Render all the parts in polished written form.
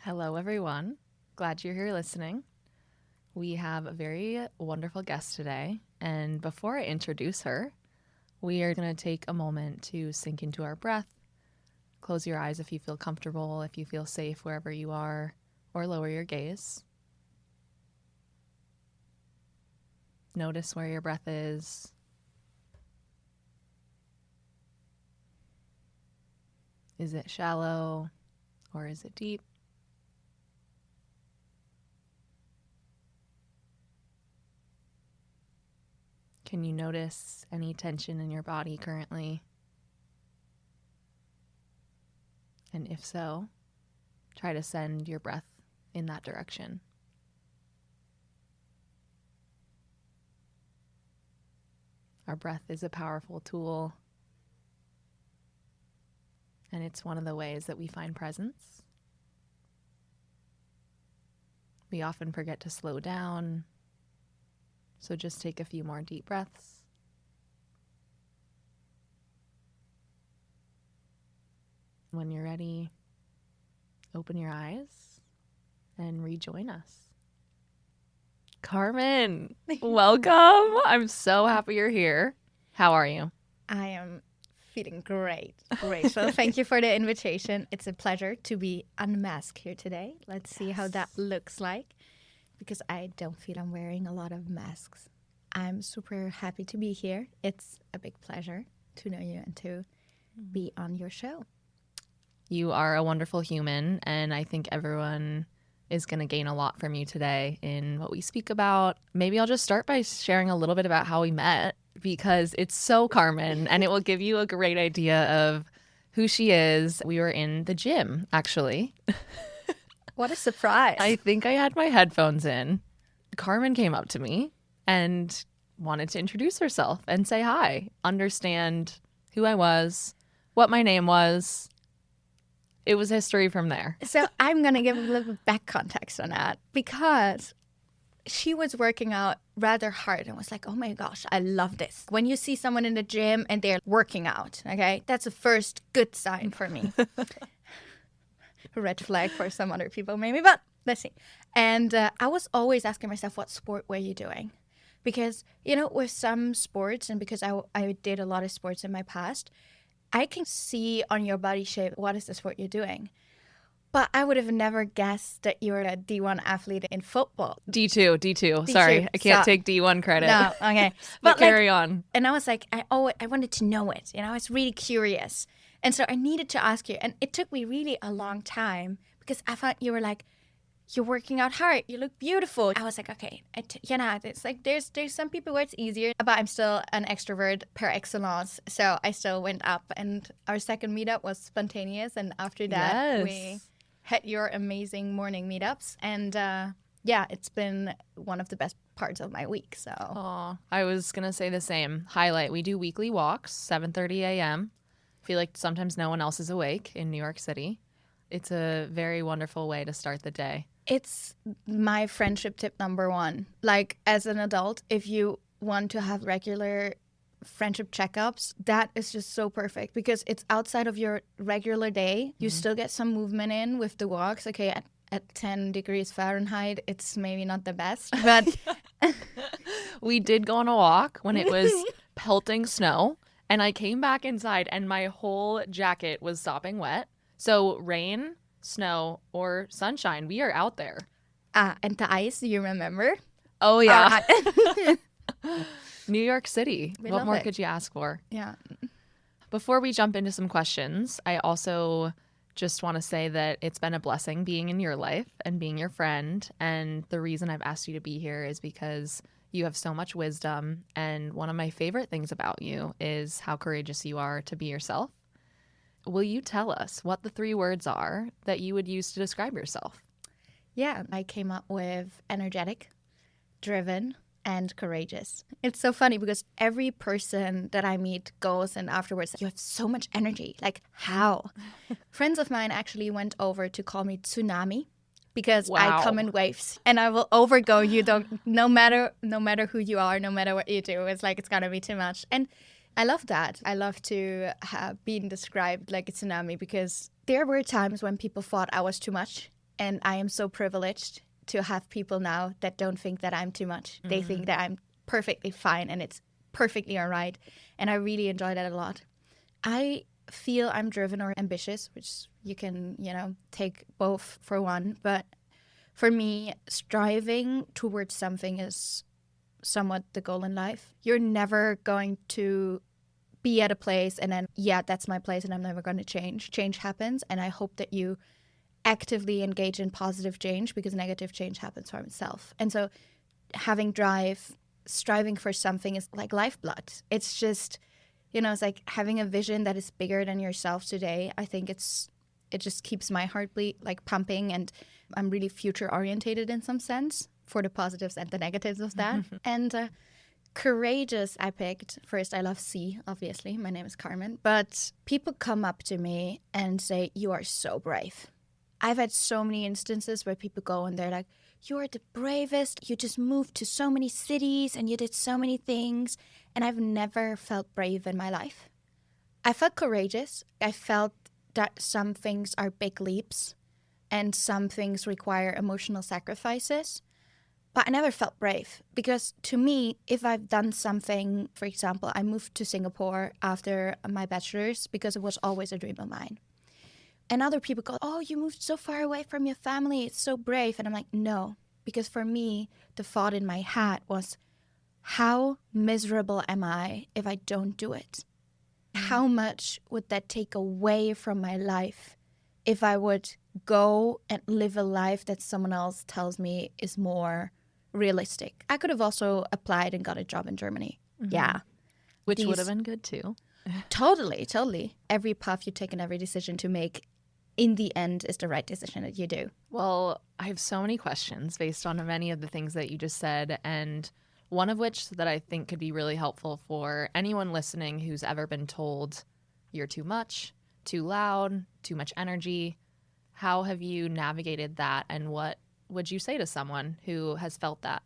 Hello, everyone. Glad you're here listening. We have a very wonderful guest today. And before I introduce her, we are going to take a moment to sink into our breath. Close your eyes if you feel comfortable, if you feel safe wherever you are, or lower your gaze. Notice where your breath is. Is it shallow or is it deep? Can you notice any tension in your body currently? And if so, try to send your breath in that direction. Our breath is a powerful tool, and it's one of the ways that we find presence. We often forget to slow down, so just take a few more deep breaths. When you're ready, open your eyes and rejoin us. Carmen, welcome. I'm so happy you're here. How are you? I am feeling great. So thank you for the invitation. It's a pleasure to be unmasked here today. Let's see how that looks like, because I don't feel I'm wearing a lot of masks. I'm super happy to be here. It's a big pleasure to know you and to be on your show. You are a wonderful human, and I think everyone is going to gain a lot from you today in what we speak about. Maybe I'll just start by sharing a little bit about how we met, because it's so Carmen, and it will give you a great idea of who she is. We were in the gym, actually. What a surprise. I think I had my headphones in. Carmen came up to me and wanted to introduce herself and say hi, understand who I was, what my name was. It was history from there. So I'm going to give a little back context on that, because she was working out rather hard and was like, oh my gosh, I love this. When you see someone in the gym and they're working out, okay, that's the first good sign for me. Red flag for some other people maybe, but let's see. And I was always asking myself, what sport were you doing? Because, with some sports, and because I did a lot of sports in my past, I can see on your body shape what is the sport you're doing. But I would have never guessed that you were a D1 athlete in football. D2. Sorry, I can't take D1 credit. No, okay. But carry on. And I was like, I wanted to know it. I was really curious. And so I needed to ask you. And it took me really a long time, because I thought you were like, you're working out hard. You look beautiful. I was like, okay, it's like there's some people where it's easier, but I'm still an extrovert par excellence. So I still went up, and our second meetup was spontaneous. And after that, we had your amazing morning meetups. And it's been one of the best parts of my week. So I was going to say the same. Highlight, we do weekly walks, 7:30 a.m. I feel like sometimes no one else is awake in New York City. It's a very wonderful way to start the day. It's my friendship tip number one. Like, as an adult, if you want to have regular friendship checkups, that is just so perfect, because it's outside of your regular day. You still get some movement in with the walks. Okay, at 10 degrees Fahrenheit, it's maybe not the best, but we did go on a walk when it was pelting snow, and I came back inside and my whole jacket was sopping wet. So rain, snow, or sunshine, we are out there. And the ice, do you remember? Oh, yeah. New York City. What more could you ask for? Yeah. Before we jump into some questions, I also just want to say that it's been a blessing being in your life and being your friend. And the reason I've asked you to be here is because you have so much wisdom. And one of my favorite things about you is how courageous you are to be yourself. Will you tell us what the 3 words are that you would use to describe yourself? Yeah, I came up with energetic, driven, and courageous. It's so funny, because every person that I meet goes and afterwards, you have so much energy. Like, how? Friends of mine actually went over to call me Tsunami, because I come in waves and I will overgo you. No matter who you are, no matter what you do, it's like it's gonna be too much. And I love that. I love to have been described like a tsunami, because there were times when people thought I was too much And I am so privileged to have people now that don't think that I'm too much. They think that I'm perfectly fine and it's perfectly all right. And I really enjoy that a lot. I feel I'm driven or ambitious, which you can, take both for one. But for me, striving towards something is somewhat the goal in life. You're never going to be at a place and then, yeah, that's my place and I'm never going to change. Change happens. And I hope that you actively engage in positive change because negative change happens from itself. And so having drive, striving for something is like lifeblood. It's just, it's like having a vision that is bigger than yourself today. I think it just keeps my heartbeat like pumping, and I'm really future orientated in some sense for the positives and the negatives of that. And courageous, I picked. First, I love C, obviously. My name is Carmen. But people come up to me and say, you are so brave. I've had so many instances where people go and they're like, you're the bravest. You just moved to so many cities and you did so many things. And I've never felt brave in my life. I felt courageous. I felt that some things are big leaps and some things require emotional sacrifices. But I never felt brave because to me, if I've done something, for example, I moved to Singapore after my bachelor's because it was always a dream of mine. And other people go, oh, you moved so far away from your family. It's so brave. And I'm like, no, because for me, the thought in my head was, how miserable am I if I don't do it? How much would that take away from my life if I would go and live a life that someone else tells me is more realistic? I could have also applied and got a job in Germany. Yeah. Which would have been good too. Totally. Every path you take and every decision to make in the end is the right decision that you do. Well, I have so many questions based on many of the things that you just said, and one of which that I think could be really helpful for anyone listening who's ever been told you're too much, too loud, too much energy. How have you navigated that, and what would you say to someone who has felt that?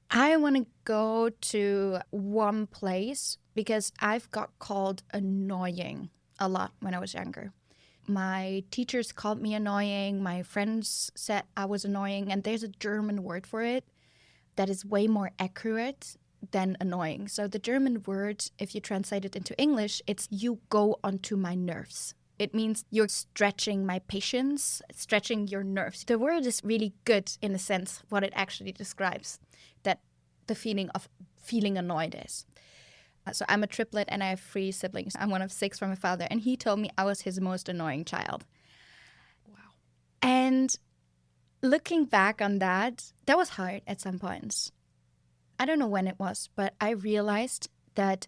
I want to go to one place because I've got called annoying a lot when I was younger. My teachers called me annoying. My friends said I was annoying. And there's a German word for it that is way more accurate than annoying. So the German word, if you translate it into English, it's you go onto my nerves. It means you're stretching my patience, stretching your nerves. The word is really good in a sense, what it actually describes, that the feeling of feeling annoyed is. So I'm a triplet and I have 3 siblings. I'm one of 6 from my father. And he told me I was his most annoying child. Wow. And looking back on that was hard at some points. I don't know when it was, but I realized that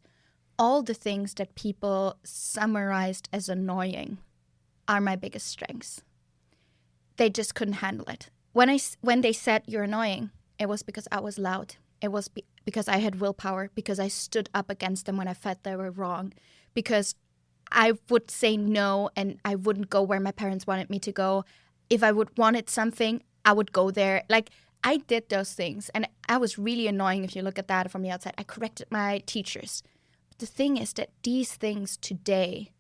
all the things that people summarized as annoying are my biggest strengths. They just couldn't handle it. When they said you're annoying, it was because I was loud. It was because I had willpower, because I stood up against them when I felt they were wrong, because I would say no and I wouldn't go where my parents wanted me to go. If I wanted something, I would go there. Like, I did those things, and I was really annoying if you look at that from the outside. I corrected my teachers. But the thing is that these things today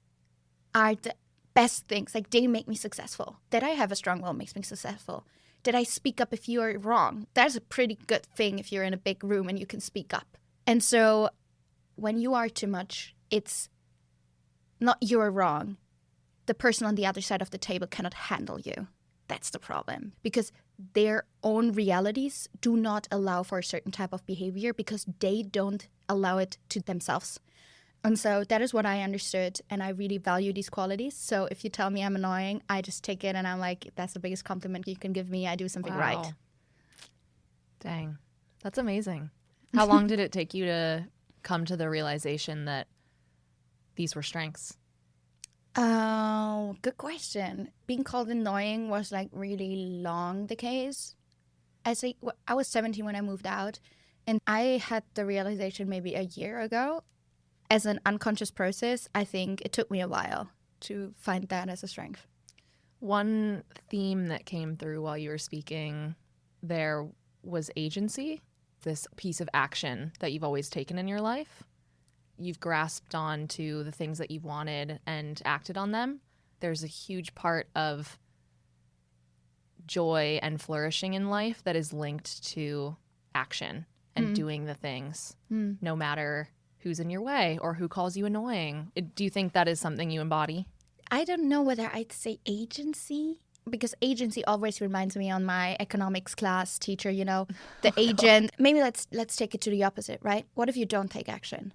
are the best things. Like, they make me successful. That I have a strong will makes me successful. That I speak up if you are wrong. That's a pretty good thing if you're in a big room and you can speak up. And so when you are too much, it's not you're wrong. The person on the other side of the table cannot handle you. That's the problem. Because their own realities do not allow for a certain type of behavior because they don't allow it to themselves. And so that is what I understood, and I really value these qualities. So if you tell me I'm annoying, I just take it and I'm like, that's the biggest compliment you can give me. I do something right. Dang. That's amazing. How long did it take you to come to the realization that these were strengths? Oh, good question. Being called annoying was like really long the case. I was 17 when I moved out, and I had the realization maybe a year ago. As an unconscious process, I think it took me a while to find that as a strength. One theme that came through while you were speaking there was agency, this piece of action that you've always taken in your life. You've grasped on to the things that you've wanted and acted on them. There's a huge part of joy and flourishing in life that is linked to action and doing the things, no matter who's in your way or who calls you annoying. Do you think that is something you embody? I don't know whether I'd say agency, because agency always reminds me on my economics class teacher, you know, the agent. Maybe let's take it to the opposite, right? What if you don't take action?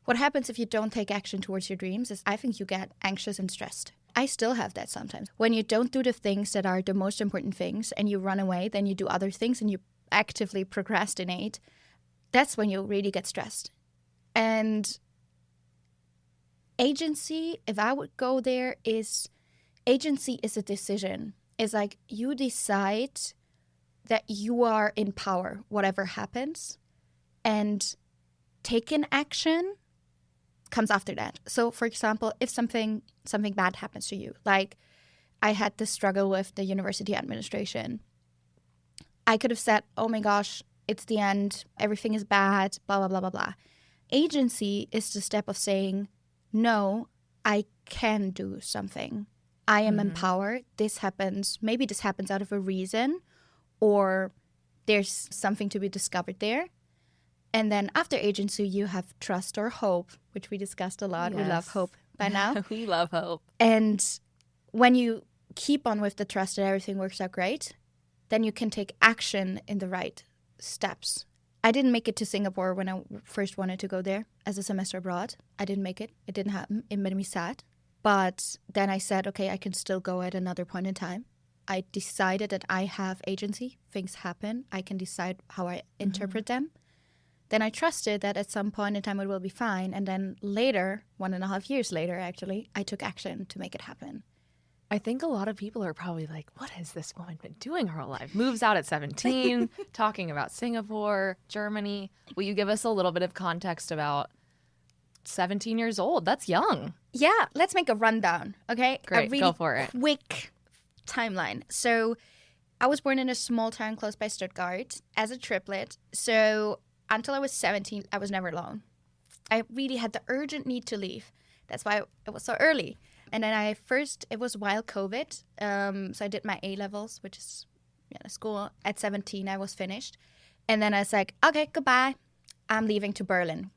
What happens if you don't take action towards your dreams is I think you get anxious and stressed. I still have that sometimes. When you don't do the things that are the most important things and you run away, then you do other things and you actively procrastinate. That's when you really get stressed. And agency, if I would go there, is agency is a decision. It's like you decide that you are in power, whatever happens, and taking action comes after that. So, for example, if something bad happens to you, like I had this struggle with the university administration, I could have said, oh my gosh, it's the end, everything is bad, blah, blah, blah, blah, blah. Agency is the step of saying, no, I can do something. I am empowered. This happens. Maybe this happens out of a reason, or there's something to be discovered there. And then after agency, you have trust or hope, which we discussed a lot. Yes. We love hope by now. We love hope. And when you keep on with the trust that everything works out great, then you can take action in the right steps. I didn't make it to Singapore when I first wanted to go there as a semester abroad. I didn't make it. It didn't happen. It made me sad. But then I said, okay, I can still go at another point in time. I decided that I have agency. Things happen. I can decide how I interpret them. Then I trusted that at some point in time it will be fine. And then later, 1.5 years later, actually, I took action to make it happen. I think a lot of people are probably like, what has this woman been doing her whole life? Moves out at 17, talking about Singapore, Germany. Will you give us a little bit of context about 17 years old? That's young. Yeah, let's make a rundown, okay? Great, a really go for it. Quick timeline. So I was born in a small town close by Stuttgart as a triplet. So until I was 17, I was never alone. I really had the urgent need to leave. That's why it was so early. And then it was while COVID. So I did my A-levels, which is school. At 17, I was finished. And then I was like, okay, goodbye. I'm leaving to Berlin.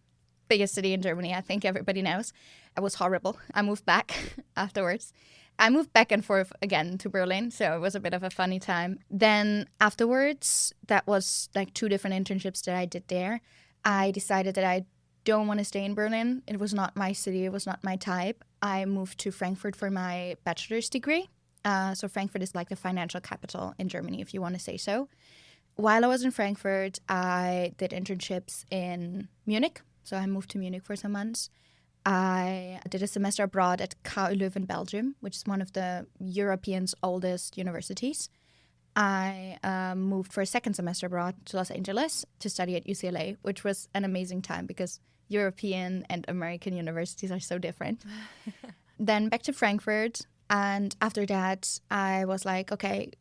Biggest city in Germany, I think everybody knows. It was horrible. I moved back afterwards. I moved back and forth again to Berlin, so it was a bit of a funny time. Then afterwards, that was like 2 different internships that I did there. I decided that I don't want to stay in Berlin. It was not my city. It was not my type. I moved to Frankfurt for my bachelor's degree. So Frankfurt is like the financial capital in Germany, if you want to say so. While I was in Frankfurt, I did internships in Munich. So I moved to Munich for some months. I did a semester abroad at KU Leuven, Belgium, which is one of the Europeans' oldest universities. I moved for a second semester abroad to Los Angeles to study at UCLA, which was an amazing time because European and American universities are so different. Then back to Frankfurt. And after that, I was like, okay,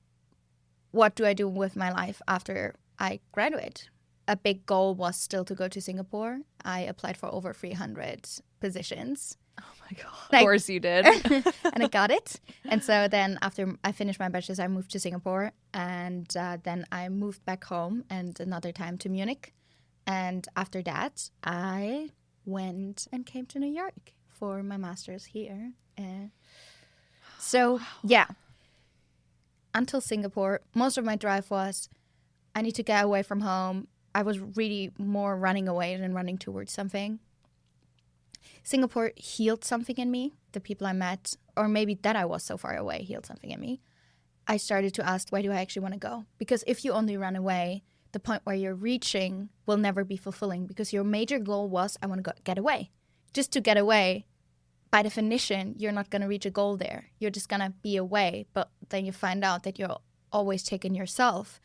what do I do with my life after I graduate? A big goal was still to go to Singapore. I applied for over 300 positions. Oh my God. Of course you did. And I got it. And so then after I finished my bachelor's, I moved to Singapore. And then I moved back home and another time to Munich. And after that, I went and came to New York for my master's here. So, yeah. Until Singapore, most of my drive was, I need to get away from home. I was really more running away than running towards something. Singapore healed something in me. The people I met, or maybe that I was so far away, healed something in me. I started to ask, where do I actually want to go? Because if you only run away, the point where you're reaching will never be fulfilling because your major goal was, I want to get away. Just to get away, by definition, you're not going to reach a goal there. You're just going to be away. But then you find out that you're always taking yourself.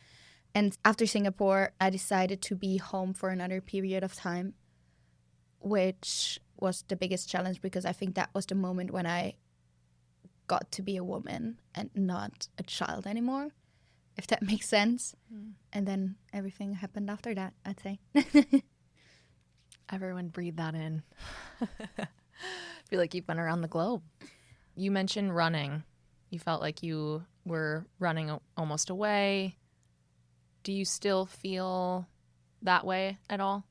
And after Singapore, I decided to be home for another period of time, which was the biggest challenge because I think that was the moment when I got to be a woman and not a child anymore, if that makes sense. And then everything happened after that, I'd say. Everyone breathe that in. I feel like you've been around the globe. You mentioned running. You felt like you were running almost away. Do you still feel that way at all?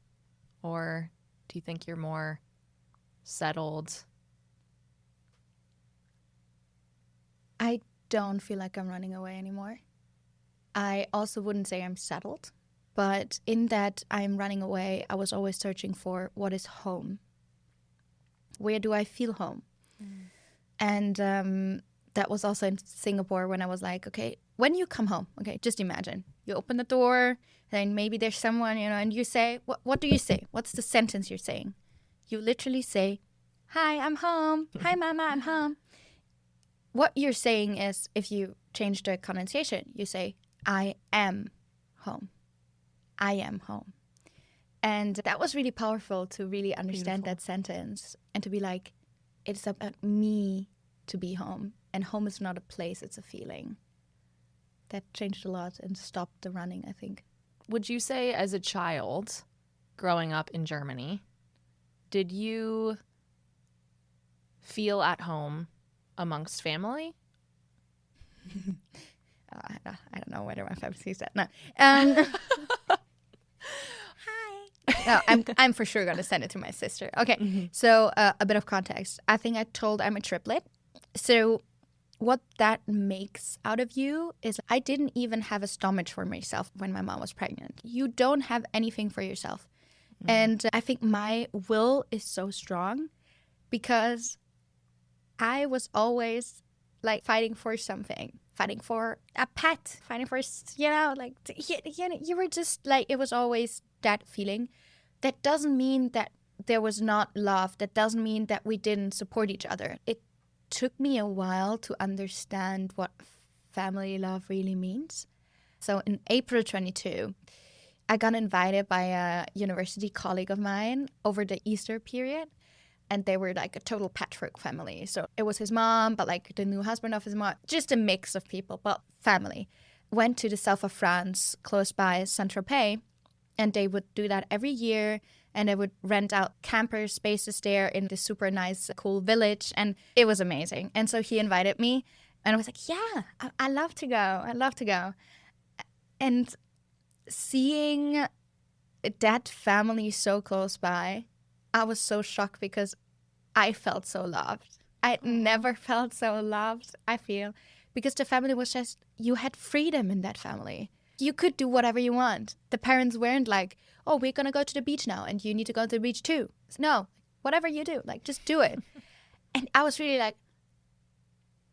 Or do you think you're more settled? I don't feel like I'm running away anymore. I also wouldn't say I'm settled, but in that I'm running away, I was always searching for what is home. Where do I feel home? And that was also in Singapore when I was like, okay, when you come home, okay, just imagine. You open the door, and maybe there's someone, and you say, what do you say? What's the sentence you're saying? You literally say, hi, I'm home. Hi, mama, I'm home. What you're saying is, if you change the connotation, you say, I am home. I am home. And that was really powerful to really understand that sentence and to be like, it's about me to be home. And home is not a place, it's a feeling. That changed a lot and stopped the running, I think. Would you say as a child growing up in Germany, did you feel at home amongst family? I don't know whether my family sees that. No. Hi. No, I'm for sure going to send it to my sister. Okay, So a bit of context. I think I told I'm a triplet. So what that makes out of you is I didn't even have a stomach for myself when my mom was pregnant. You don't have anything for yourself. And I think my will is so strong because I was always like fighting for something, fighting for a pet, fighting for, you were just like, it was always that feeling. That doesn't mean that there was not love. That doesn't mean that we didn't support each other. It took me a while to understand what family love really means. So in April 22, I got invited by a university colleague of mine over the Easter period. And they were like a total patchwork family. So it was his mom, but like the new husband of his mom, just a mix of people, but family. Went to the south of France, close by Saint-Tropez. And they would do that every year. And they would rent out camper spaces there in this super nice, cool village. And it was amazing. And so he invited me. And I was like, yeah, I love to go. I love to go. And seeing that family so close by, I was so shocked because I felt so loved. I never felt so loved, I feel. Because the family was just, you had freedom in that family. You could do whatever you want. The parents weren't like, oh, we're going to go to the beach now and you need to go to the beach too. No, whatever you do, like just do it. And I was really like,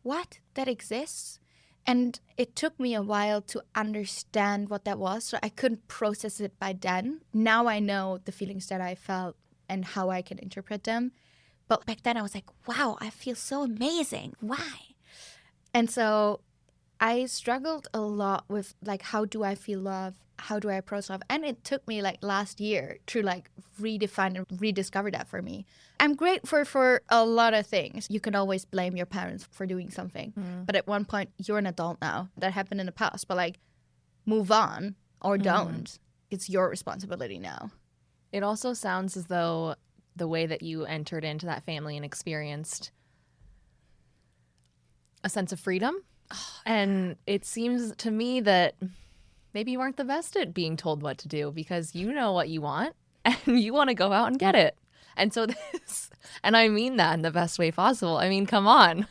what? That exists? And it took me a while to understand what that was. So I couldn't process it by then. Now I know the feelings that I felt and how I can interpret them. But back then I was like, wow, I feel so amazing. Why? And so I struggled a lot with like, how do I feel love? How do I approach love? And it took me like last year to like redefine and rediscover that for me. I'm grateful for a lot of things. You can always blame your parents for doing something. But at one point, you're an adult now. That happened in the past. But like, move on or don't. It's your responsibility now. It also sounds as though the way that you entered into that family and experienced a sense of freedom. And it seems to me that maybe you aren't the best at being told what to do because you know what you want and you want to go out and get it. And so this, and I mean that in the best way possible. I mean, come on.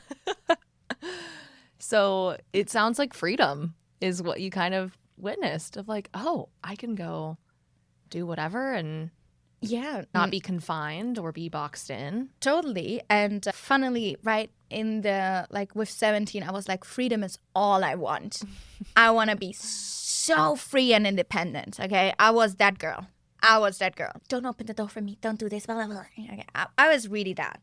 So it sounds like freedom is what you kind of witnessed of like, oh, I can go do whatever and not be confined or be boxed in. Totally. And funnily, right in the, like with 17, I was like, freedom is all I want. I want to be so free and independent. Okay. I was that girl. Don't open the door for me. Don't do this. Blah, blah, blah. Okay. I was really that.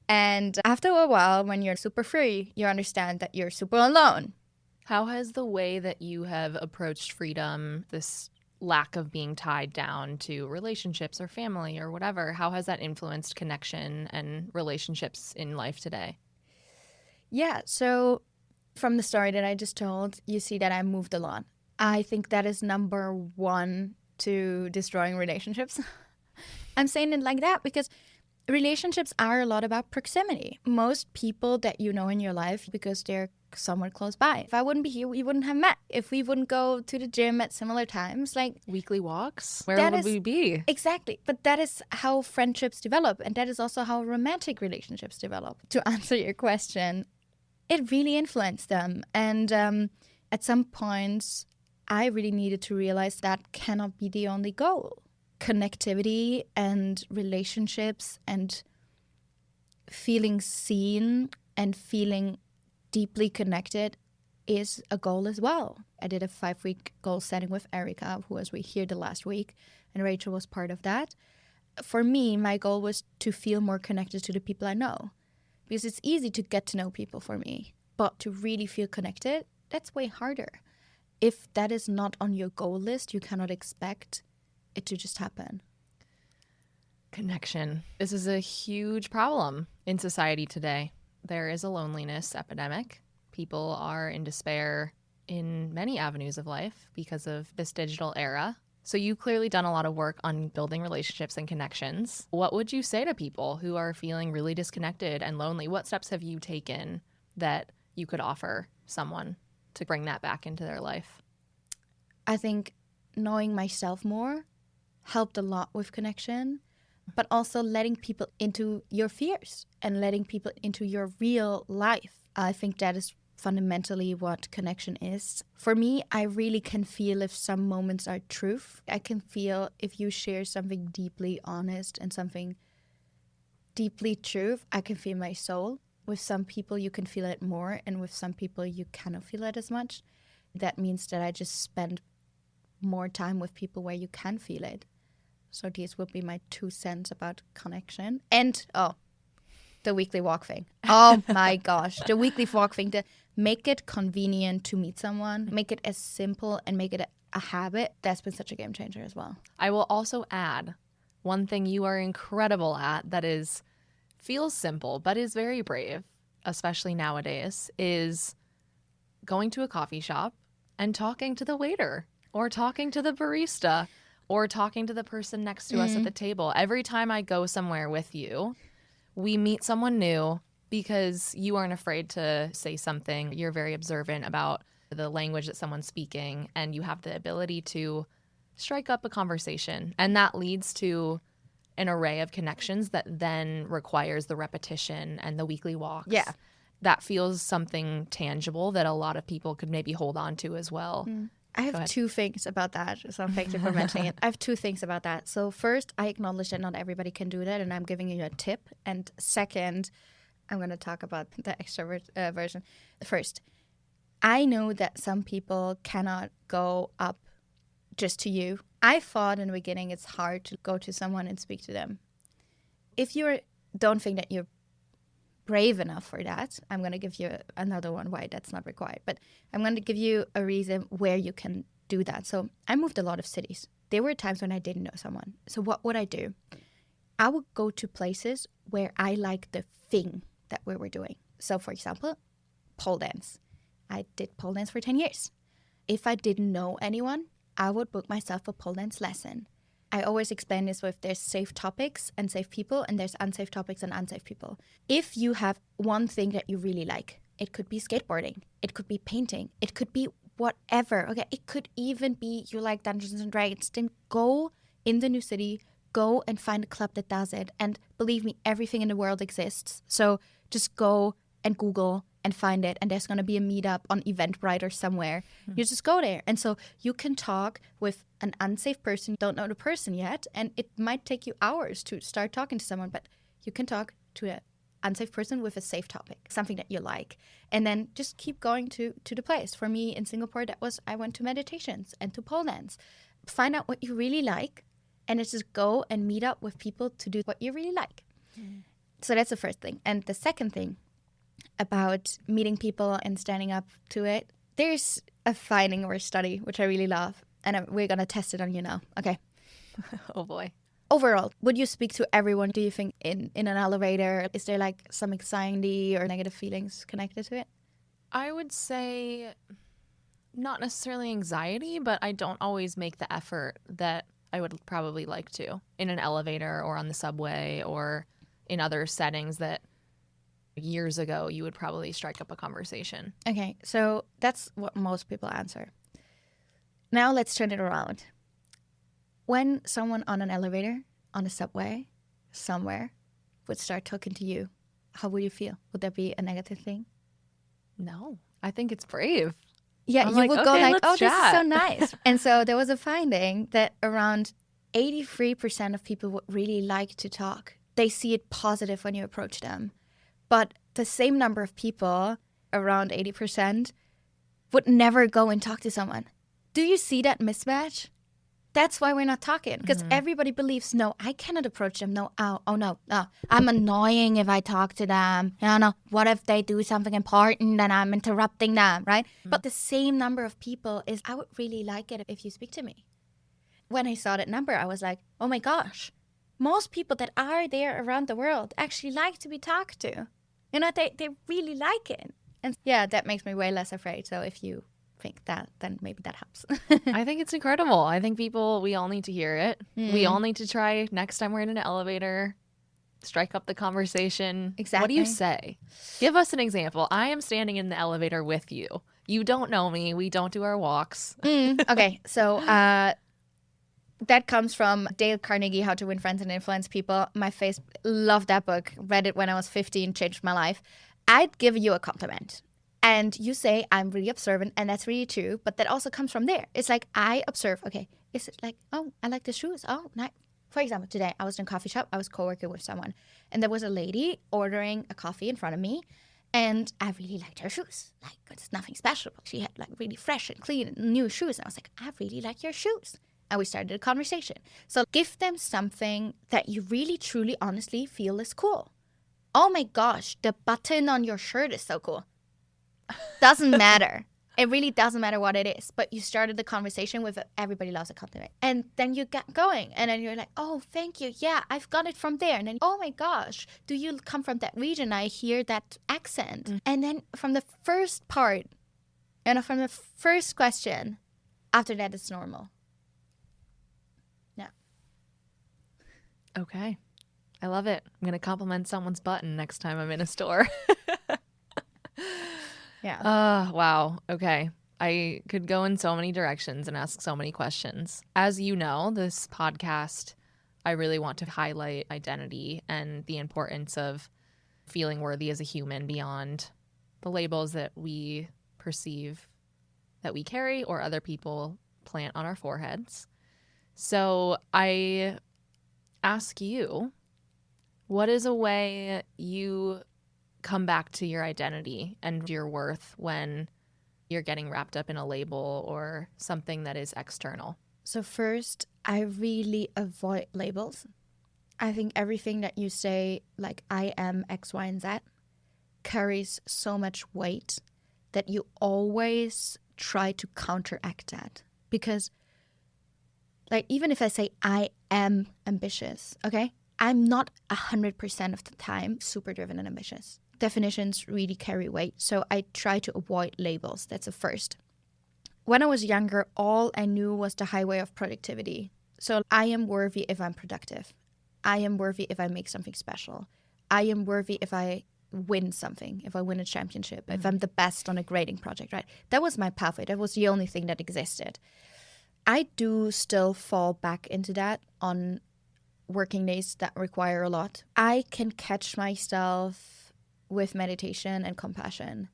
And after a while, when you're super free, you understand that you're super alone. How has the way that you have approached freedom, this lack of being tied down to relationships or family or whatever, how has that influenced connection and relationships in life today? Yeah, so from the story that I just told, you see that I moved a lot. I think that is number one to destroying relationships. I'm saying it like that because relationships are a lot about proximity. Most people that you know in your life, because they're somewhere close by. If I wouldn't be here, we wouldn't have met. If we wouldn't go to the gym at similar times, like weekly walks, where would we be? Exactly. But that is how friendships develop. And that is also how romantic relationships develop. To answer your question, it really influenced them. And at some points, I really needed to realize that cannot be the only goal. Connectivity and relationships and feeling seen and feeling deeply connected is a goal as well. I did a 5-week goal setting with Erica, who was here the last week, and Rachel was part of that. For me, my goal was to feel more connected to the people I know, because it's easy to get to know people for me, but to really feel connected, that's way harder. If that is not on your goal list, you cannot expect it to just happen. Connection. This is a huge problem in society today. There is a loneliness epidemic. People are in despair in many avenues of life because of this digital era. So you've clearly done a lot of work on building relationships and connections. What would you say to people who are feeling really disconnected and lonely? What steps have you taken that you could offer someone to bring that back into their life? I think knowing myself more helped a lot with connection, but also letting people into your fears and letting people into your real life. I think that is fundamentally what connection is. For me, I really can feel if some moments are truth. I can feel if you share something deeply honest and something deeply true, I can feel my soul. With some people, you can feel it more, and with some people, you cannot feel it as much. That means that I just spend more time with people where you can feel it. So these would be my 2 cents about connection. And, the weekly walk thing. Oh my gosh. The weekly walk thing. To make it convenient to meet someone, make it as simple and make it a habit. That's been such a game changer as well. I will also add one thing you are incredible at that feels simple but is very brave, especially nowadays, is going to a coffee shop and talking to the waiter or talking to the barista or talking to the person next to us at the table. Every time I go somewhere with you, we meet someone new because you aren't afraid to say something. You're very observant about the language that someone's speaking, and you have the ability to strike up a conversation. And that leads to an array of connections that then requires the repetition and the weekly walks. Yeah. That feels something tangible that a lot of people could maybe hold on to as well. I have 2 things about that. So thank you for mentioning it. I have 2 things about that. So first, I acknowledge that not everybody can do that, and I'm giving you a tip. And second, I'm going to talk about the extrovert version. First, I know that some people cannot go up just to you. I thought in the beginning it's hard to go to someone and speak to them. If you don't think that you're brave enough for that, I'm going to give you another one why that's not required. But I'm going to give you a reason where you can do that. So I moved a lot of cities. There were times when I didn't know someone. So what would I do? I would go to places where I like the thing that we were doing. So for example, pole dance. I did pole dance for 10 years. If I didn't know anyone, I would book myself a pole dance lesson. I always explain this with there's safe topics and safe people, and there's unsafe topics and unsafe people. If you have one thing that you really like, it could be skateboarding, it could be painting, it could be whatever. Okay, it could even be you like Dungeons and Dragons. Then go in the new city, go and find a club that does it. And believe me, everything in the world exists. So just go and Google and find it, and there's going to be a meetup on Eventbrite or somewhere. You just go there. And so you can talk with an unsafe person, you don't know the person yet, and it might take you hours to start talking to someone, but you can talk to an unsafe person with a safe topic, something that you like, and then just keep going to the place. For me in Singapore, I went to meditations and to pole dance. Find out what you really like, and just go and meet up with people to do what you really like. So that's the first thing. And the second thing about meeting people and standing up to it, there's a finding or a study which I really love, and we're gonna test it on you now. Okay. Oh boy. Overall, would you speak to everyone, do you think, in an elevator? Is there like some anxiety or negative feelings connected to it? I would say not necessarily anxiety, but I don't always make the effort that I would probably like to in an elevator or on the subway or in other settings that years ago you would probably strike up a conversation? Okay, so that's what most people answer. Now let's turn it around. When someone on an elevator, on a subway, somewhere, would start talking to you, how would you feel? Would that be a negative thing? No, I think it's brave. Yeah, I'm you like, would go okay, like, let's oh, this is so chat. nice. And so there was a finding that around 83% of people would really like to talk. They see it positive when you approach them. But the same number of people, around 80%, would never go and talk to someone. Do you see that mismatch? That's why we're not talking. Because everybody believes, no, I cannot approach them. No, no. I'm annoying if I talk to them. No, what if they do something important and I'm interrupting them, right? But the same number of people is, I would really like it if you speak to me. When I saw that number, I was like, oh my gosh. Most people that are there around the world actually like to be talked to. You know, they really like it. And yeah, that makes me way less afraid. So if you think that, then maybe that helps. I think it's incredible. I think we all need to hear it. We all need to try next time we're in an elevator, strike up the conversation. Exactly. What do you say? Give us an example. I am standing in the elevator with you. You don't know me. We don't do our walks. Okay, so that comes from Dale Carnegie, How to Win Friends and Influence People. Loved that book. Read it when I was 15, changed my life. I'd give you a compliment. And you say, I'm really observant, and that's really true. But that also comes from there. It's like, I observe, okay, is it like, oh, I like the shoes. Oh, nice. For example, today I was in a coffee shop. I was co-working with someone. And there was a lady ordering a coffee in front of me. And I really liked her shoes. Like, it's nothing special. She had like really fresh and clean and new shoes. And I was like, I really like your shoes. And we started a conversation. So give them something that you really, truly, honestly feel is cool. Oh my gosh, the button on your shirt is so cool. Doesn't matter. It really doesn't matter what it is. But you started the conversation with everybody loves a compliment. And then you get going. And then you're like, oh, thank you. Yeah, I've got it from there. And then, oh my gosh, do you come from that region? I hear that accent. And then from the first part, from the first question, after that, it's normal. Yeah. Okay. I love it. I'm going to compliment someone's button next time I'm in a store. Yeah. Wow. Okay. I could go in so many directions and ask so many questions. As you know, this podcast, I really want to highlight identity and the importance of feeling worthy as a human beyond the labels that we perceive that we carry or other people plant on our foreheads. So I ask you, what is a way you come back to your identity and your worth when you're getting wrapped up in a label or something that is external? So first, I really avoid labels. I think everything that you say, like I am X, Y, and Z, carries so much weight that you always try to counteract that. Because like even if I say I am ambitious, okay, I'm not 100% of the time super driven and ambitious. Definitions really carry weight. So I try to avoid labels. That's the first. When I was younger, all I knew was the highway of productivity. So I am worthy if I'm productive. I am worthy if I make something special. I am worthy if I win something, if I win a championship, if I'm the best on a grading project, right? That was my pathway. That was the only thing that existed. I do still fall back into that on working days that require a lot. I can catch myself with meditation and compassion.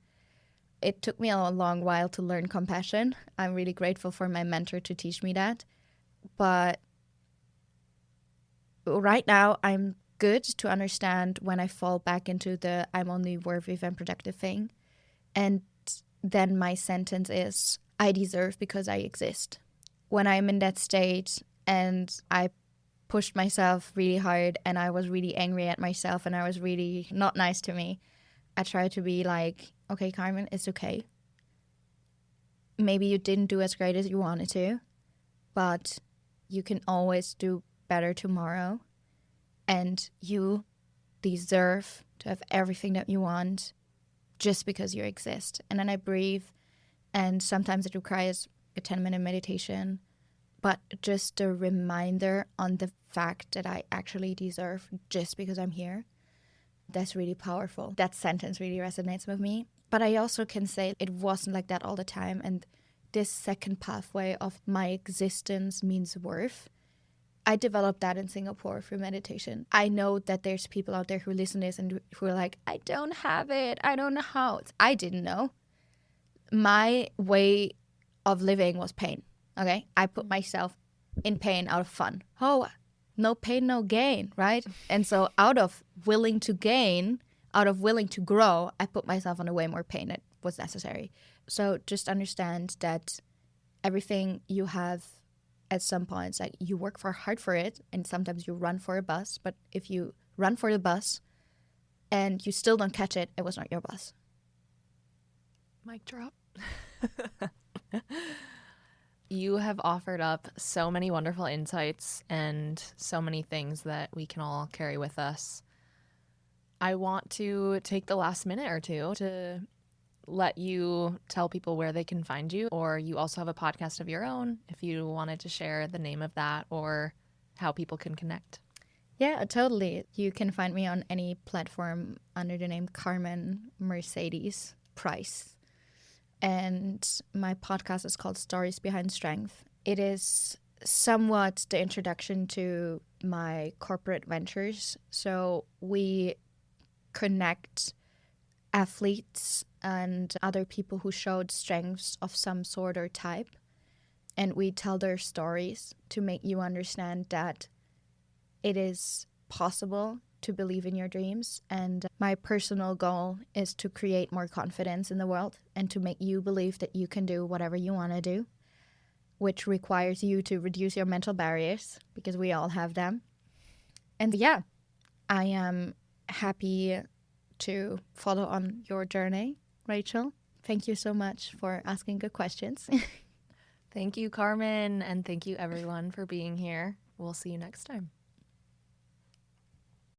It took me a long while to learn compassion. I'm really grateful for my mentor to teach me that. But right now, I'm good to understand when I fall back into the I'm only worthy if I'm productive thing. And then my sentence is, I deserve because I exist. When I'm in that state and I pushed myself really hard and I was really angry at myself and I was really not nice to me, I try to be like, okay, Carmen, it's okay. Maybe you didn't do as great as you wanted to, but you can always do better tomorrow. And you deserve to have everything that you want just because you exist. And then I breathe. And sometimes it requires a 10-minute meditation. But just a reminder on the fact that I actually deserve just because I'm here. That's really powerful. That sentence really resonates with me. But I also can say it wasn't like that all the time. And this second pathway of my existence means worth, I developed that in Singapore through meditation. I know that there's people out there who listen to this and who are like, I don't have it. I don't know how. I didn't know. My way of living was pain. Okay? I put myself in pain out of fun. Oh, no pain, no gain, right? And so out of willing to gain, out of willing to grow, I put myself under way more pain that was necessary. So just understand that everything you have at some points, like you work hard for it, and sometimes you run for a bus. But if you run for the bus and you still don't catch it, it was not your bus. Mic drop. You have offered up so many wonderful insights and so many things that we can all carry with us. I want to take the last minute or two to let you tell people where they can find you, or you also have a podcast of your own, if you wanted to share the name of that or how people can connect. Yeah, totally. You can find me on any platform under the name Carmen Mercedes Price. And my podcast is called Stories Behind Strength. It is somewhat the introduction to my corporate ventures. So we connect athletes and other people who showed strengths of some sort or type. And we tell their stories to make you understand that it is possible to believe in your dreams. And my personal goal is to create more confidence in the world and to make you believe that you can do whatever you want to do, which requires you to reduce your mental barriers, because we all have them. And yeah, I am happy to follow on your journey, Rachel. Thank you so much for asking good questions. Thank you, Carmen, and thank you everyone for being here. We'll see you next time.